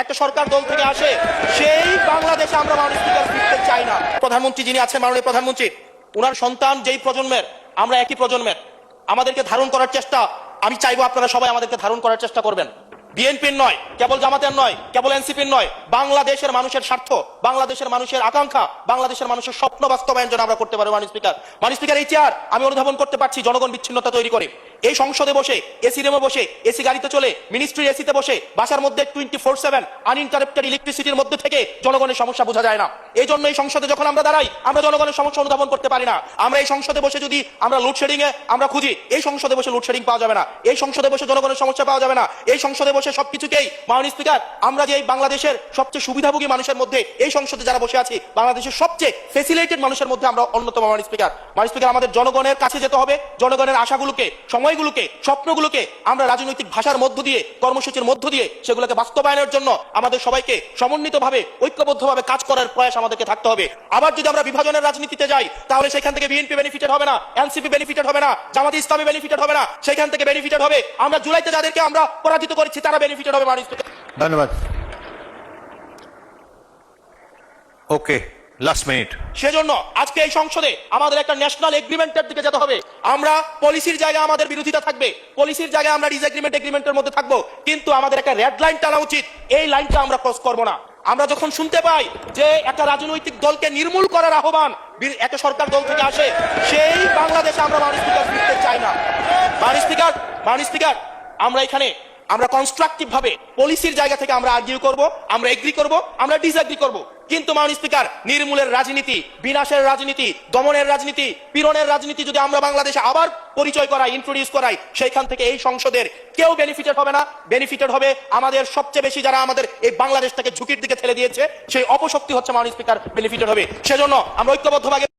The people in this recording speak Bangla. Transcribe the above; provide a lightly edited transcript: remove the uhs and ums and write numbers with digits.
একটা সরকার দল থেকে আসে, সেই বাংলাদেশে আমরা মাননীয় স্পিকার ফিরতে চাই না। প্রধানমন্ত্রী যিনি আছেন, মাননীয় প্রধানমন্ত্রী, ওনার সন্তান যেই প্রজন্মের, আমরা একই প্রজন্মের, আমাদেরকে ধারণ করার চেষ্টা, আমি চাইবো আপনারা সবাই আমাদেরকে ধারণ করার চেষ্টা করবেন। বিএনপির নয়, কেবল জামাতের নয়, কেবল এনসিপির নয়, বাংলাদেশের মানুষের স্বার্থ, বাংলাদেশের মানুষের আকাঙ্ক্ষা, বাংলাদেশের মানুষের স্বপ্ন বাস্তবায়ন যেন আমরা করতে পারি। মাননীয় স্পিকার, মাননীয় স্পিকার, এই চেয়ার আমি অনুধাবন করতে পারছি জনগণ বিচ্ছিন্নতা তৈরি করে। এই সংসদে বসে, এসি রুমে বসে, এসি গাড়িতে চলে, মিনিস্ট্রির এসিতে বসে, বাসার মধ্যে 24/7 আনইন্টারাপ্টেড ইলেকট্রিসিটির মধ্যে থেকে জনগণের সমস্যা বোঝা যায় না। এই জন্য এই সংসদে যখন আমরা দাঁড়াই, আমরা জনগণের সমস্যা অনুধাবন করতে পারি না। আমরা এই সংসদে বসে যদি আমরা লোডশেডিং এ আমরা খুঁজি, এই সংসদে বসে লোডশেডিং পাওয়া যাবে না। এই সংসদে বসে জনগণের সমস্যা পাওয়া যাবে না। এই সংসদে বসে সবকিছুকেই, মাননীয় স্পিকার, আমরা যে এই বাংলাদেশের সবচেয়ে সুবিধাভোগী মানুষের মধ্যে এই সংসদে যারা বসে আছি, বাংলাদেশের সবচেয়ে ফেসিলিটেড মানুষের মধ্যে আমরা অন্যতম। মাননীয় স্পিকার, মাননীয় স্পিকার, আমাদের জনগণের কাছে যেতে হবে। জনগণের আশাগুলোকে, সময়গুলোকে, স্বপ্নগুলোকে আমরা রাজনৈতিক ভাষার মধ্য দিয়ে, কর্মসূচির মধ্য দিয়ে সেগুলোকে বাস্তবায়নের জন্য আমাদের সবাইকে সমন্বিতভাবে, ঐক্যবদ্ধভাবে কাজ করার প্রয়াস আমাদেরকে থাকতে হবে। আবার যদি আমরা বিভাজনের রাজনীতিতে যাই, তাহলে সেখান থেকে বিএনপি বেনিফিটেড হবে না, এনসিপি বেনিফিটেড হবে না, জামাত ইসলামী বেনিফিটেড হবে না। সেখান থেকে বেনিফিটেড হবে আমরা জুলাইতে যাদেরকে আমরা পরাজিত করেছি, তারা বেনিফিটেড হবে। মাননীয় স্পিকার, ধন্যবাদ। ওকে, লাস্ট মিনিট। সেজন্য আজকে এই সংসদে আমাদের একটা ন্যাশনাল এগ্রিমেন্টের দিকে যেতে হবে। আমরা পলিসির জায়গায় আমাদের বিরোধিতা থাকবে, পলিসির জায়গায় আমরা ডিসএগ্রিমেন্ট এগ্রিমেন্টের মধ্যে থাকবো, কিন্তু আমাদের একটা রেড লাইন টানা উচিত। এই লাইনটা আমরা ক্রস করবো না। আমরা যখন শুনতে পাই যে একটা রাজনৈতিক দলকে নির্মূল করার আহ্বান একটা সরকার দল থেকে আসে, সেই বাংলাদেশে আমরা মাননীয় স্পিকার ফিরতে চাই না। মাননীয় স্পিকার, আমরা এখানে আমরা কনস্ট্রাকটিভ ভাবে পলিসির জায়গা থেকে আমরা আর্গিউ করব, আমরা এগ্রি করব, আমরা ডিসএগ্রি করব। কিন্তু মাননীয় স্পিকার, নির্মূলের রাজনীতি, বিনাশের রাজনীতি, দমনের রাজনীতি, পীড়নের রাজনীতি যদি আমরা বাংলাদেশে আবার পরিচয় করাই, ইন্ট্রোডিউস করাই, সেইখান থেকে এই সংসদের কেউ বেনিফিটেড হবে না। বেনিফিটেড হবে আমাদের সবচেয়ে বেশি যারা আমাদের এই বাংলাদেশটাকে ঝুঁকির দিকে ঠেলে দিয়েছে, সেই অপশক্তি হচ্ছে মাননীয় স্পিকার বেনিফিটেড হবে। সেজন্য আমরা ঐক্যবদ্ধভাবে